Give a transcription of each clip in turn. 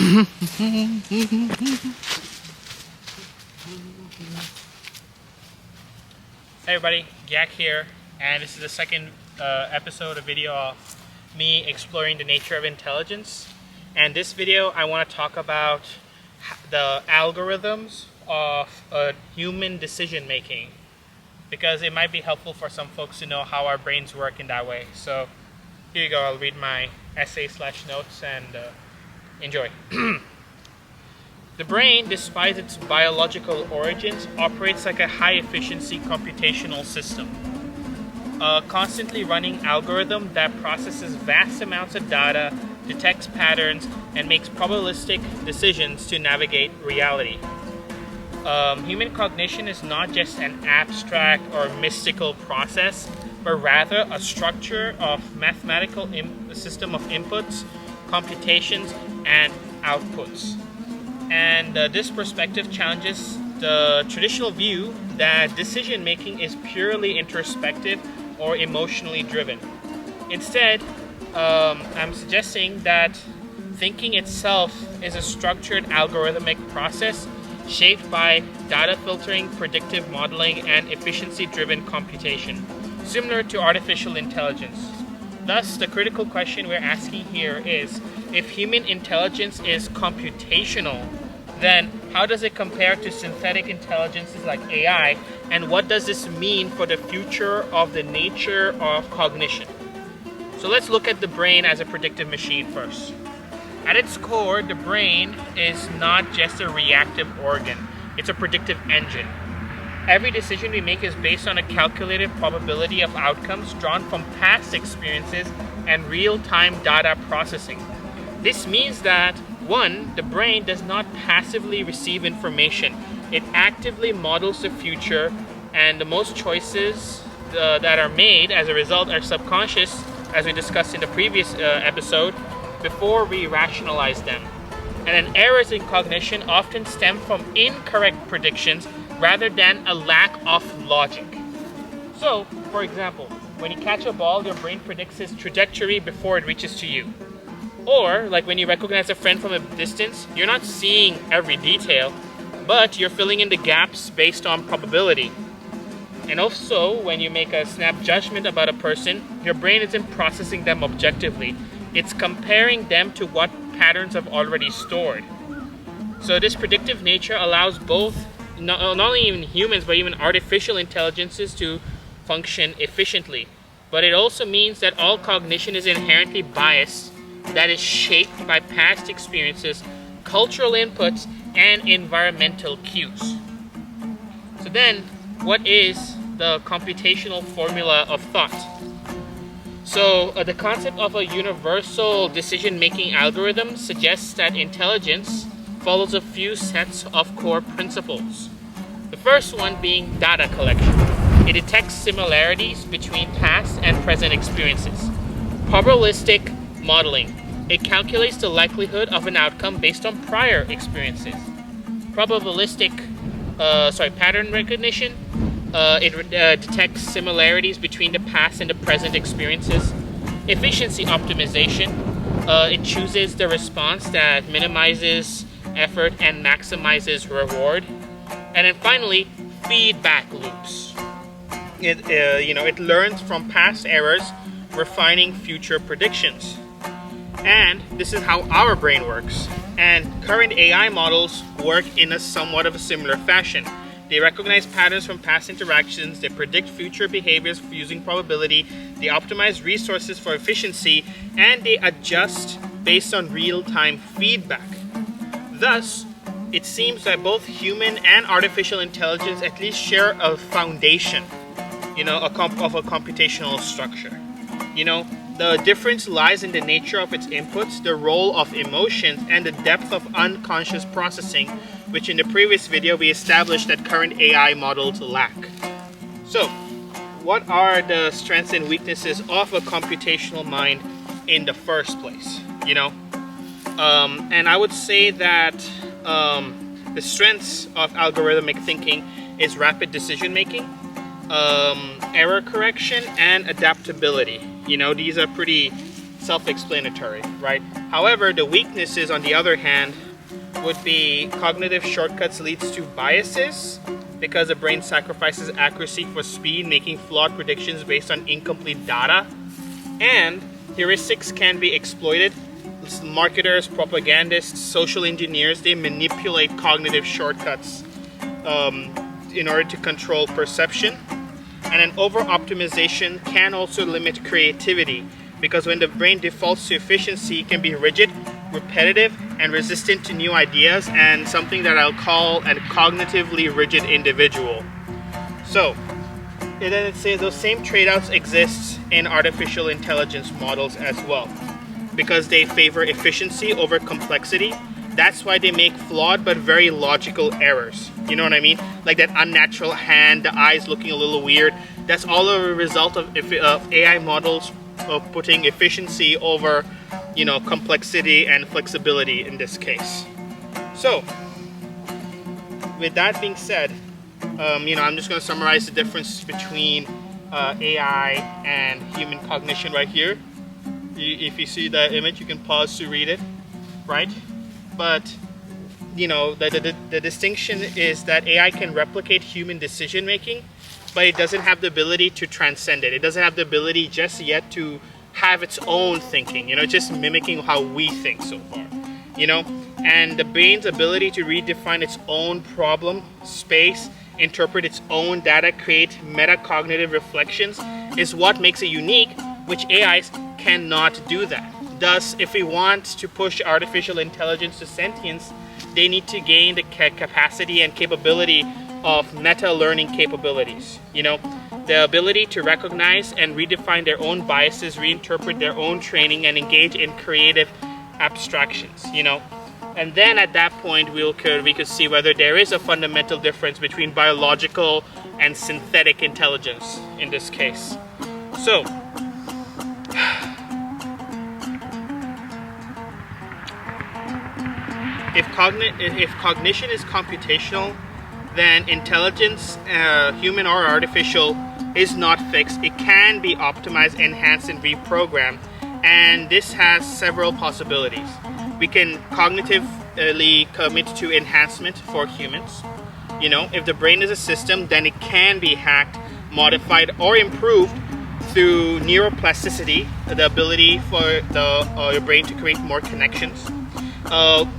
Hey everybody, Gak here, and this is the second episode of video of me exploring the nature of intelligence. And this video I want to talk about the algorithms of human decision making, because it might be helpful for some folks to know how our brains work in that way. So here you go, I'll read my essay/notes and enjoy. The brain, despite its biological origins, operates like a high-efficiency computational system. A constantly running algorithm that processes vast amounts of data, detects patterns, and makes probabilistic decisions to navigate reality. Human cognition is not just an abstract or mystical process, but rather a structure of mathematical system of inputs, computations, and outputs. And this perspective challenges the traditional view that decision-making is purely introspective or emotionally driven. Instead, I'm suggesting that thinking itself is a structured algorithmic process shaped by data filtering, predictive modeling, and efficiency-driven computation, similar to artificial intelligence. Thus, the critical question we're asking here is, if human intelligence is computational, then how does it compare to synthetic intelligences like AI, and what does this mean for the future of the nature of cognition? So let's look at the brain as a predictive machine first. At its core, the brain is not just a reactive organ, it's a predictive engine. Every decision we make is based on a calculated probability of outcomes drawn from past experiences and real-time data processing. This means that, 1, the brain does not passively receive information. It actively models the future, and the most choices that are made as a result are subconscious, as we discussed in the previous episode, before we rationalize them. And then errors in cognition often stem from incorrect predictions rather than a lack of logic. So, for example, when you catch a ball, your brain predicts its trajectory before it reaches to you. Or, like when you recognize a friend from a distance, you're not seeing every detail, but you're filling in the gaps based on probability. And also, when you make a snap judgment about a person, your brain isn't processing them objectively. It's comparing them to what patterns have already stored. So this predictive nature allows both, not only even humans, but even artificial intelligences to function efficiently. But it also means that all cognition is inherently biased, that is shaped by past experiences, cultural inputs, and environmental cues. So then, what is the computational formula of thought? So the concept of a universal decision-making algorithm suggests that intelligence follows a few sets of core principles. The first one being data collection. It detects similarities between past and present experiences. Probabilistic modeling. It calculates the likelihood of an outcome based on prior experiences. Pattern recognition. It detects similarities between the past and the present experiences. Efficiency optimization. It chooses the response that minimizes effort and maximizes reward. And then finally, feedback loops. It learns from past errors, refining future predictions. And this is how our brain works. And current AI models work in a somewhat of a similar fashion. They recognize patterns from past interactions, they predict future behaviors using probability, they optimize resources for efficiency, and they adjust based on real-time feedback. Thus, it seems that both human and artificial intelligence at least share a foundation, of a computational structure. The difference lies in the nature of its inputs, the role of emotions, and the depth of unconscious processing, which in the previous video we established that current AI models lack. So, what are the strengths and weaknesses of a computational mind in the first place? And I would say that the strengths of algorithmic thinking is rapid decision making, error correction, and adaptability. These are pretty self-explanatory, right? However, the weaknesses, on the other hand, would be cognitive shortcuts leads to biases because the brain sacrifices accuracy for speed, making flawed predictions based on incomplete data. And heuristics can be exploited. Marketers, propagandists, social engineers, they manipulate cognitive shortcuts in order to control perception. And an over-optimization can also limit creativity because when the brain defaults to efficiency, it can be rigid, repetitive, and resistant to new ideas, and something that I'll call a cognitively rigid individual. So, and then it says those same trade-offs exist in artificial intelligence models as well because they favor efficiency over complexity. That's why they make flawed but very logical errors. You know what I mean? Like that unnatural hand, the eyes looking a little weird. That's all a result of AI models of putting efficiency over, complexity and flexibility in this case. So, with that being said, I'm just going to summarize the difference between AI and human cognition right here. If you see the image, you can pause to read it, right? But, the distinction is that AI can replicate human decision making, but it doesn't have the ability to transcend it. It doesn't have the ability just yet to have its own thinking, just mimicking how we think so far, And the brain's ability to redefine its own problem space, interpret its own data, create metacognitive reflections is what makes it unique, which AIs cannot do that. Thus, if we want to push artificial intelligence to sentience, they need to gain the capacity and capability of meta-learning capabilities. The ability to recognize and redefine their own biases, reinterpret their own training, and engage in creative abstractions. And then at that point, we could see whether there is a fundamental difference between biological and synthetic intelligence in this case. So, if cognition is computational, then intelligence, human or artificial, is not fixed. It can be optimized, enhanced, and reprogrammed. And this has several possibilities. We can cognitively commit to enhancement for humans. If the brain is a system, then it can be hacked, modified, or improved through neuroplasticity, the ability for your brain to create more connections,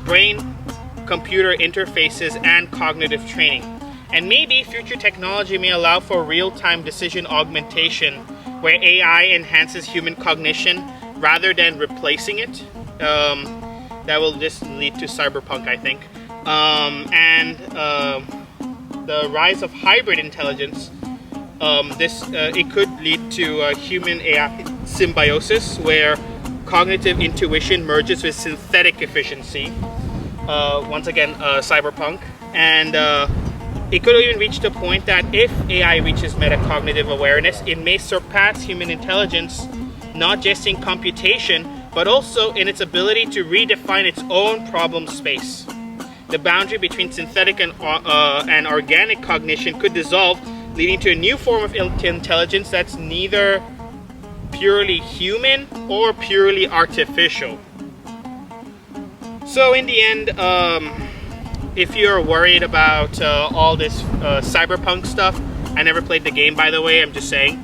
brain-computer interfaces, and cognitive training. And maybe future technology may allow for real-time decision augmentation, where AI enhances human cognition rather than replacing it. That will just lead to cyberpunk, I think. And the rise of hybrid intelligence, it could lead to human AI symbiosis, where cognitive intuition merges with synthetic efficiency. Once again, cyberpunk. And it could even reach the point that if AI reaches metacognitive awareness, it may surpass human intelligence, not just in computation, but also in its ability to redefine its own problem space. The boundary between synthetic and organic cognition could dissolve, leading to a new form of intelligence that's neither purely human or purely artificial. So in the end, if you're worried about all this cyberpunk stuff, I never played the game, by the way, I'm just saying,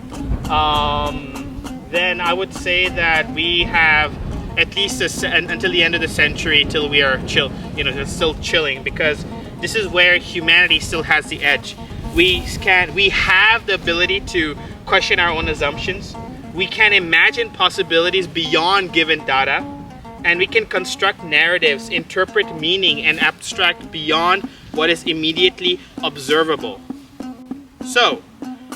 then I would say that we have at least until the end of the century till we are still chilling, because this is where humanity still has the edge. We have the ability to question our own assumptions. We can imagine possibilities beyond given data, and we can construct narratives, interpret meaning, and abstract beyond what is immediately observable. So,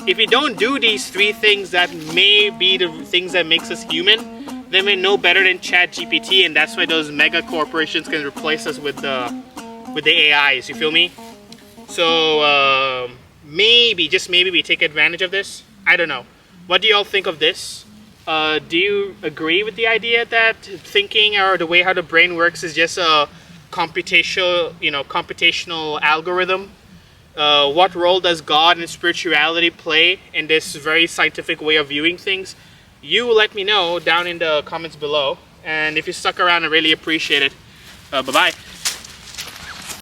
if we don't do these three things that may be the things that makes us human, then we're no better than ChatGPT, and that's why those mega corporations can replace us with the AIs. You feel me? So maybe, just maybe, we take advantage of this. I don't know. What do y'all think of this? Do you agree with the idea that thinking or the way how the brain works is just a computational algorithm? What role does God and spirituality play in this very scientific way of viewing things? you let me know down in the comments below. And if you stuck around, I really appreciate it. Bye-bye.